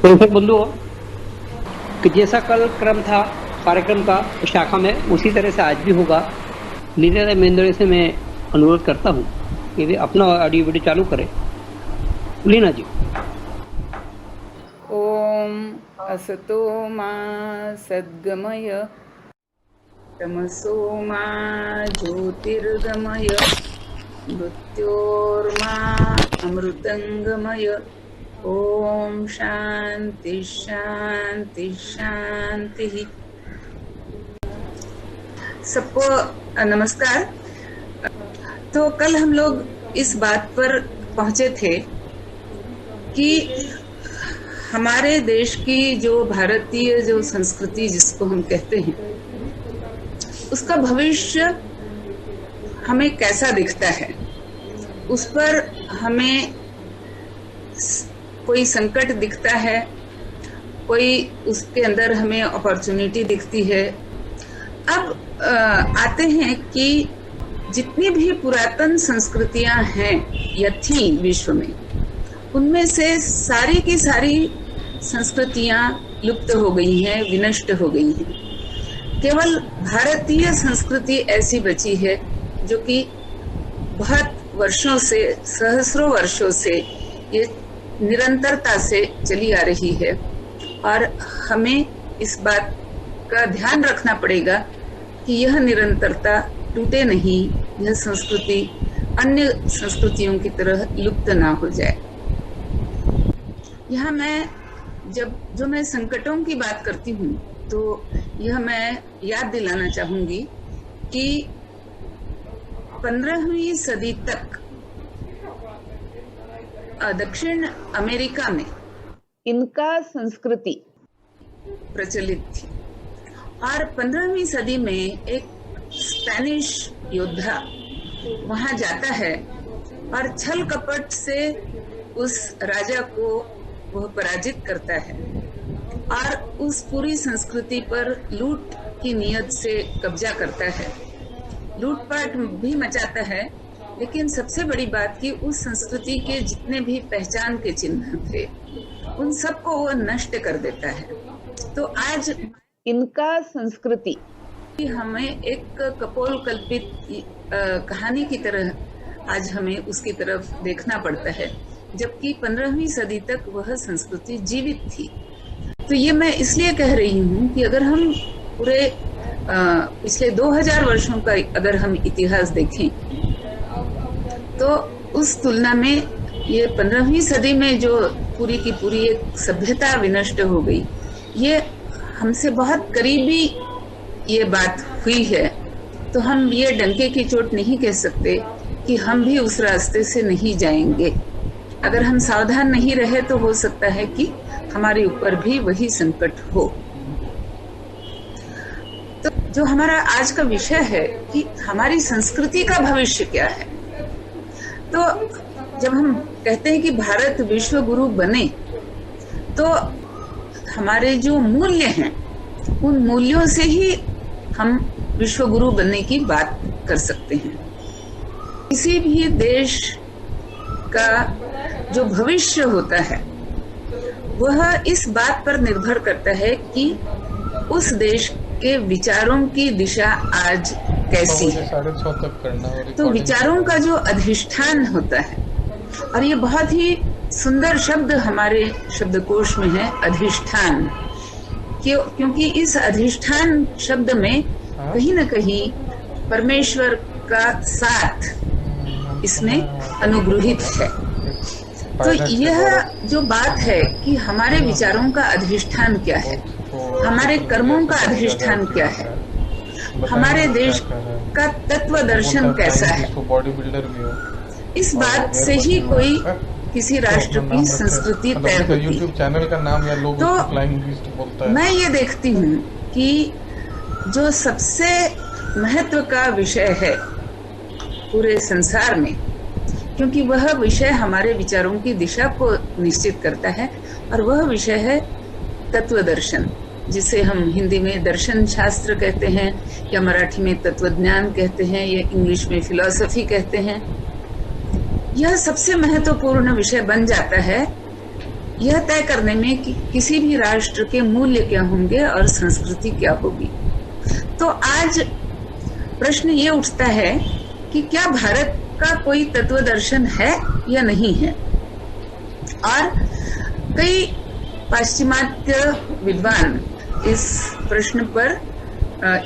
Professor बंधु कि जैसा कल क्रम था कार्यक्रम का शाखा में, उसी तरह से आज भी होगा। नित्यानंद महेंद्र से मैं अनुरोध करता हूँ कि वे अपना ऑडियो वीडियो चालू करें। लीना जी। ओम असतो मा सद्गमय तमसो मा ज्योतिर्गमय मृत्योर्मा अमृतंगमय। ओम शांति शांति शांति। सबको नमस्कार। तो कल हम लोग इस बात पर पहुंचे थे कि हमारे देश की जो भारतीय जो संस्कृति जिसको हम कहते हैं, उसका भविष्य हमें कैसा दिखता है, उस पर हमें कोई संकट दिखता है, कोई उसके अंदर हमें अपॉर्चुनिटी दिखती है। अब आते हैं कि जितनी भी पुरातन संस्कृतियां हैं या थी विश्व में, उनमें से सारी की सारी संस्कृतियां लुप्त हो गई हैं, विनष्ट हो गई हैं। केवल भारतीय संस्कृति ऐसी बची है जो कि बहुत वर्षों से, सहस्रों वर्षों से ये निरंतरता से चली आ रही है। और हमें इस बात का ध्यान रखना पड़ेगा कि यह निरंतरता टूटे नहीं, यह संस्कृति अन्य संस्कृतियों की तरह लुप्त ना हो जाए। यहाँ मैं मैं संकटों की बात करती हूँ, तो यह मैं याद दिलाना चाहूंगी कि 15वीं सदी तक दक्षिण अमेरिका में इनका संस्कृति प्रचलित थी। और 15वीं सदी में एक स्पेनिश योद्धा वहां जाता है और छल कपट से उस राजा को वह पराजित करता है और उस पूरी संस्कृति पर लूट की नियत से कब्जा करता है, लूटपाट भी मचाता है। लेकिन सबसे बड़ी बात कि उस संस्कृति के जितने भी पहचान के चिन्ह थे, उन सबको वो नष्ट कर देता है। तो आज इनका संस्कृति हमें एक कपोल कल्पित कहानी की तरह आज हमें उसकी तरफ देखना पड़ता है, जबकि 15वीं सदी तक वह संस्कृति जीवित थी। तो ये मैं इसलिए कह रही हूँ कि अगर हम पूरे पिछले 2000 वर्षों का अगर हम इतिहास देखें, तो उस तुलना में ये 15वीं सदी में जो पूरी की पूरी एक सभ्यता विनष्ट हो गई, ये हमसे बहुत करीबी ये बात हुई है। तो हम ये डंके की चोट नहीं कह सकते कि हम भी उस रास्ते से नहीं जाएंगे। अगर हम सावधान नहीं रहे तो हो सकता है कि हमारे ऊपर भी वही संकट हो। तो जो हमारा आज का विषय है कि हमारी संस्कृति का भविष्य क्या है, तो जब हम कहते हैं कि भारत विश्व गुरु बने, तो हमारे जो मूल्य हैं, उन मूल्यों से ही हम विश्व गुरु बनने की बात कर सकते हैं। किसी भी देश का जो भविष्य होता है, वह इस बात पर निर्भर करता है कि उस देश के विचारों की दिशा आज कैसी है। तो विचारों का जो अधिष्ठान होता है, और ये बहुत ही सुंदर शब्द हमारे शब्दकोश में है, अधिष्ठान। क्योंकि इस अधिष्ठान शब्द में कहीं न कहीं परमेश्वर का साथ इसमें अनुग्रहित है। तो यह जो बात है कि हमारे विचारों का अधिष्ठान क्या है, हमारे कर्मों का अधिष्ठान क्या है, हमारे देश का तत्व दर्शन कैसा है, इस बात से ही कोई किसी राष्ट्र की संस्कृति तय होती है। चैनल का नाम या लोगो तो मैं ये देखती हूँ कि जो सबसे महत्व का विषय है पूरे संसार में, क्योंकि वह विषय हमारे विचारों की दिशा को निश्चित करता है, और वह विषय है तत्व दर्शन, जिसे हम हिंदी में दर्शन शास्त्र कहते हैं, या मराठी में तत्वज्ञान कहते हैं, या इंग्लिश में फिलॉसफी कहते हैं। यह सबसे महत्वपूर्ण विषय बन जाता है यह तय करने में कि किसी भी राष्ट्र के मूल्य क्या होंगे और संस्कृति क्या होगी। तो आज प्रश्न ये उठता है कि क्या भारत का कोई तत्व दर्शन है या नहीं है। और कई पाश्चिमात्य विद्वान इस प्रश्न पर,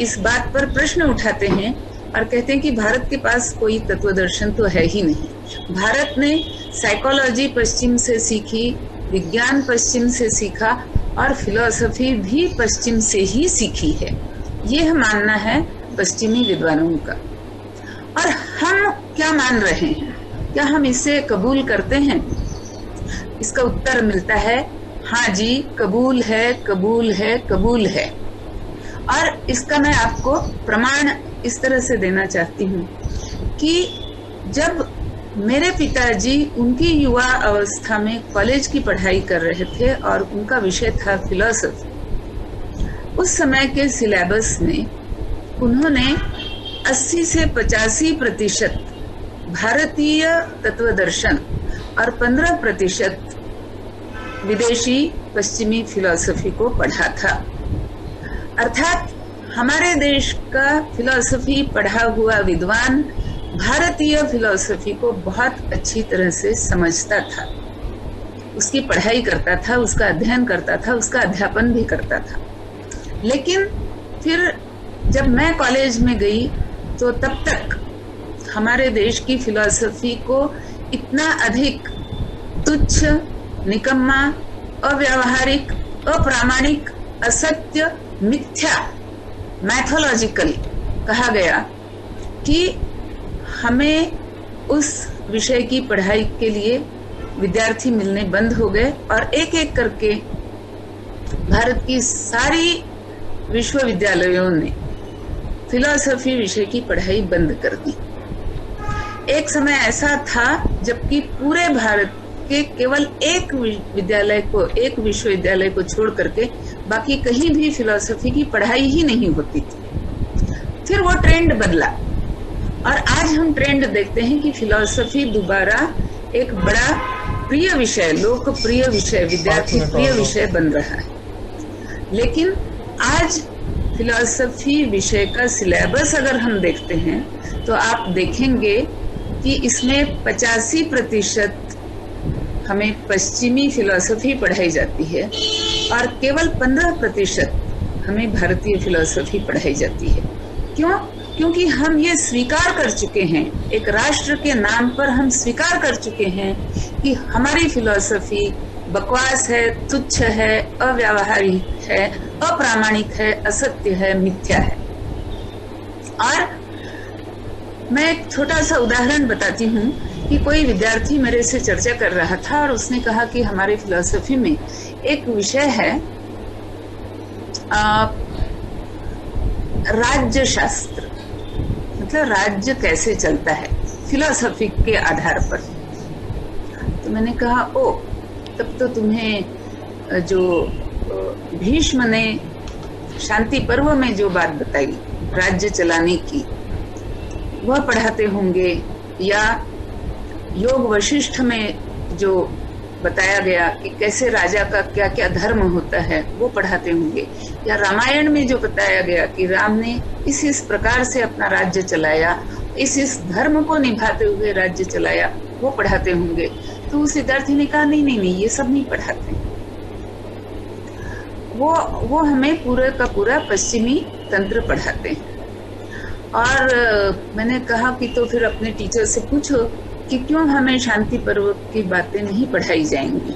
इस बात पर प्रश्न उठाते हैं और कहते हैं कि भारत के पास कोई तत्व दर्शन तो है ही नहीं। भारत ने साइकोलॉजी पश्चिम से सीखी, विज्ञान पश्चिम से सीखा और फिलॉसफी भी पश्चिम से ही सीखी है, यह मानना है पश्चिमी विद्वानों का। और हम क्या मान रहे हैं, क्या हम इसे कबूल करते हैं? इसका उत्तर मिलता है हाँ जी, कबूल है, कबूल है, कबूल है। और इसका मैं आपको प्रमाण इस तरह से देना चाहती हूँ कि जब मेरे पिताजी उनकी युवा अवस्था में कॉलेज की पढ़ाई कर रहे थे और उनका विषय था फिलॉसफी, उस समय के सिलेबस में उन्होंने 80 से 85% भारतीय तत्व दर्शन और 15% विदेशी पश्चिमी फिलॉसफी को पढ़ा था। अर्थात हमारे देश का फिलॉसफी पढ़ा हुआ विद्वान भारतीय फिलॉसफी को बहुत अच्छी तरह से समझता था, उसकी पढ़ाई करता था, उसका अध्ययन करता था, उसका अध्यापन भी करता था। लेकिन फिर जब मैं कॉलेज में गई तो तब तक हमारे देश की फिलॉसफी को इतना अधिक तुच्छ, निकम्मा, अव्यावहारिक, अप्रामाणिक, असत्य, मिथ्या, मैथोलॉजिकल कहा गया कि हमें उस विषय की पढ़ाई के लिए विद्यार्थी मिलने बंद हो गए और एक एक करके भारत की सारी विश्वविद्यालयों ने फिलॉसफी विषय की पढ़ाई बंद कर दी। एक समय ऐसा था जबकि पूरे भारत के केवल एक विश्वविद्यालय को छोड़ करके बाकी कहीं भी फिलॉसफी की पढ़ाई ही नहीं होती थी। फिर वो ट्रेंड बदला और आज हम ट्रेंड देखते हैं कि फिलॉसफी दोबारा एक बड़ा प्रिय विषय, लोकप्रिय विषय, विद्यार्थी प्रिय विषय बन रहा है। लेकिन आज फिलॉसफी विषय का सिलेबस अगर हम देखते हैं तो आप देखेंगे कि इसमें 85% हमें पश्चिमी फिलॉसफी पढ़ाई जाती है और केवल 15% हमें भारतीय फिलॉसफी पढ़ाई जाती है। क्यों? क्योंकि हम ये स्वीकार कर चुके हैं, एक राष्ट्र के नाम पर हम स्वीकार कर चुके हैं कि हमारी फिलॉसफी बकवास है, तुच्छ है, अव्यावहारिक है, अप्रामाणिक है, असत्य है, मिथ्या है। और मैं एक छोटा सा उदाहरण बताती हूँ कि कोई विद्यार्थी मेरे से चर्चा कर रहा था और उसने कहा कि हमारे फिलॉसफी में एक विषय है राज्य शास्त्र, मतलब राज्य कैसे चलता है फिलॉसफी के आधार पर। तो मैंने कहा ओ, तब तो तुम्हें जो भीष्म ने शांति पर्व में जो बात बताई राज्य चलाने की वह पढ़ाते होंगे, या योग वशिष्ठ में जो बताया गया कि कैसे राजा का क्या क्या धर्म होता है वो पढ़ाते होंगे, या रामायण में जो बताया गया कि राम ने इस प्रकार से अपना राज्य चलाया, इस धर्म को निभाते हुए राज्य चलाया, वो पढ़ाते होंगे। तो उस विद्यार्थी ने कहा नहीं नहीं नहीं, ये सब नहीं पढ़ाते, वो हमें पूरा का पूरा पश्चिमी तंत्र पढ़ाते हैं। और मैंने कहा कि तो फिर अपने टीचर से पूछो कि क्यों हमें शांति पर्व की बातें नहीं पढ़ाई जाएंगी।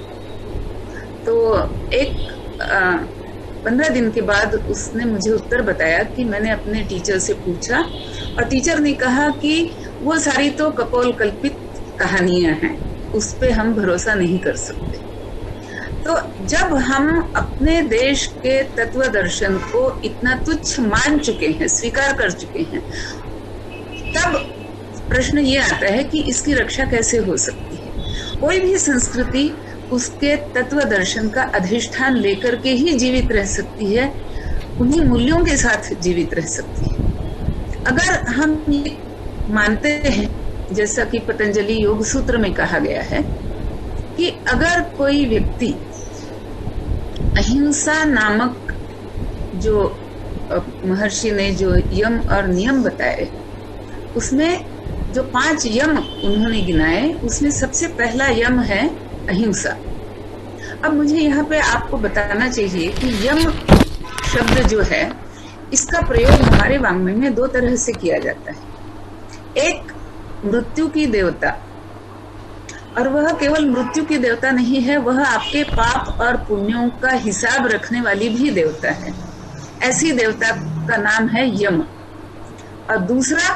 तो एक 15 दिन के बाद उसने मुझे उत्तर बताया कि मैंने अपने टीचर से पूछा और टीचर ने कहा कि वो सारी तो कपोल कल्पित कहानियां हैं, उस पे हम भरोसा नहीं कर सकते। तो जब हम अपने देश के तत्व दर्शन को इतना तुच्छ मान चुके हैं, स्वीकार कर चुके हैं, तब प्रश्न ये आता है कि इसकी रक्षा कैसे हो सकती है। कोई भी संस्कृति उसके तत्व दर्शन का अधिष्ठान लेकर के ही जीवित रह सकती है, उन्हीं मूल्यों के साथ जीवित रह सकती है। अगर हम ये मानते हैं, जैसा कि पतंजलि योग सूत्र में कहा गया है कि अगर कोई व्यक्ति अहिंसा नामक जो महर्षि ने जो यम और नियम बताए, उसमें जो 5 यम उन्होंने गिनाए, उसमें सबसे पहला यम है अहिंसा। अब मुझे यहाँ पे आपको बताना चाहिए कि यम शब्द जो है, इसका प्रयोग हमारे वाङ्मय में 2 तरह से किया जाता है। एक मृत्यु की देवता, और वह केवल मृत्यु की देवता नहीं है, वह आपके पाप और पुण्यों का हिसाब रखने वाली भी देवता है। ऐसी देवता का नाम है यम। और दूसरा,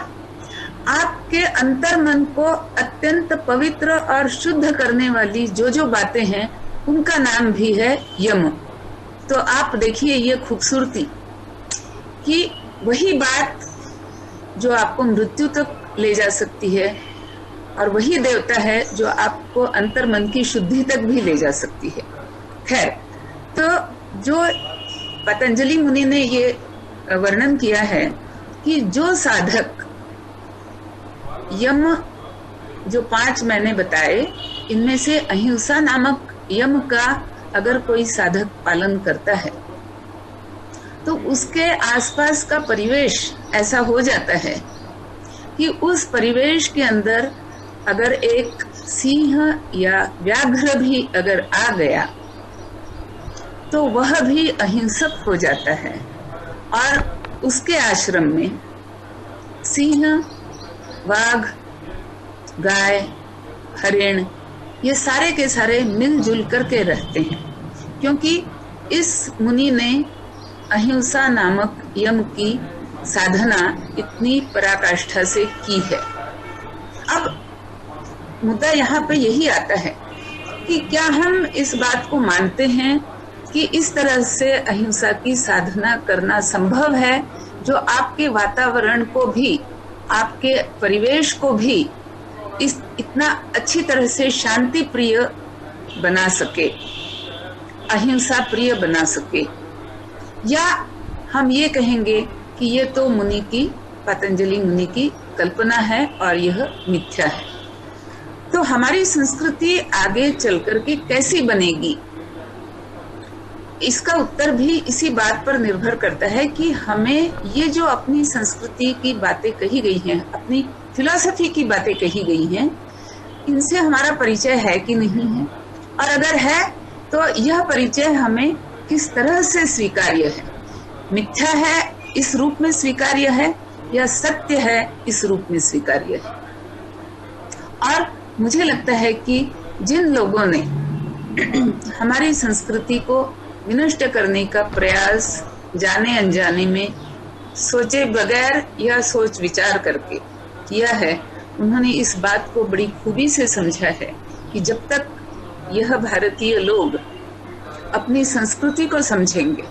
आपके अंतर मन को अत्यंत पवित्र और शुद्ध करने वाली जो बातें हैं, उनका नाम भी है यम। तो आप देखिए ये खूबसूरती कि वही बात जो आपको मृत्यु तक ले जा सकती है, और वही देवता है जो आपको अंतर मन की शुद्धि तक भी ले जा सकती है। खैर, तो जो पतंजलि मुनि ने ये वर्णन किया है कि जो साधक यम जो 5 मैंने बताए, इनमें से अहिंसा नामक यम का अगर कोई साधक पालन करता है, तो उसके आसपास का परिवेश ऐसा हो जाता है कि उस परिवेश के अंदर अगर एक सिंह या व्याघ्र भी अगर आ गया, तो वह भी अहिंसक हो जाता है। और उसके आश्रम में सिंह, वाघ, गाय, हरिण, ये सारे के सारे मिलजुल करके रहते हैं, क्योंकि इस मुनि ने अहिंसा नामक यम की साधना इतनी पराकाष्ठा से की है। अब मुद्दा यहाँ पे यही आता है कि क्या हम इस बात को मानते हैं कि इस तरह से अहिंसा की साधना करना संभव है, जो आपके वातावरण को भी, आपके परिवेश को भी इस इतना अच्छी तरह से शांति प्रिय बना सके, अहिंसा प्रिय बना सके? या हम ये कहेंगे कि ये तो मुनि की, पतंजलि मुनि की कल्पना है और यह मिथ्या है। तो हमारी संस्कृति आगे चलकर के कैसी बनेगी, इसका उत्तर भी इसी बात पर निर्भर करता है कि हमें ये जो अपनी संस्कृति की बातें कही गई हैं, अपनी फिलॉसफी की बातें कही गई हैं, इनसे हमारा परिचय है कि नहीं है, और अगर है तो यह परिचय हमें किस तरह से स्वीकार्य है। मिथ्या है इस रूप में स्वीकार्य है, या सत्य है इस रूप में स्वीकार्य है। और मुझे लगता है कि जिन लोगों ने हमारी संस्कृति को विनष्ट करने का प्रयास जाने अनजाने में, सोचे बगैर या सोच विचार करके किया है, उन्होंने इस बात को बड़ी खूबी से समझा है कि जब तक यह भारतीय लोग अपनी संस्कृति को समझेंगे,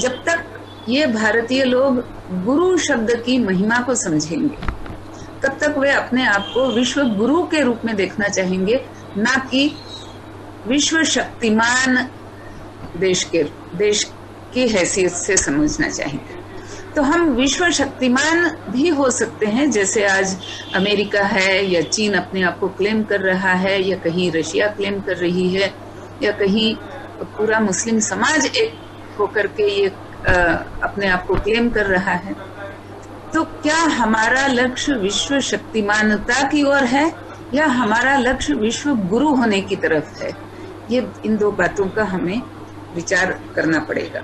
जब तक ये भारतीय लोग गुरु शब्द की महिमा को समझेंगे, तब तक वे अपने आप को विश्व गुरु के रूप में देखना चाहेंगे, ना कि विश्व शक्तिमान देश की हैसियत से समझना चाहेंगे। तो हम विश्व शक्तिमान भी हो सकते हैं, जैसे आज अमेरिका है या चीन अपने आप को क्लेम कर रहा है, या कहीं रशिया क्लेम कर रही है, या कहीं पूरा मुस्लिम समाज एक होकर के ये अपने आप को क्लेम कर रहा है। तो क्या हमारा लक्ष्य विश्व शक्तिमानता की ओर है, या हमारा लक्ष्य विश्व गुरु होने की तरफ है? ये इन 2 बातों का हमें विचार करना पड़ेगा।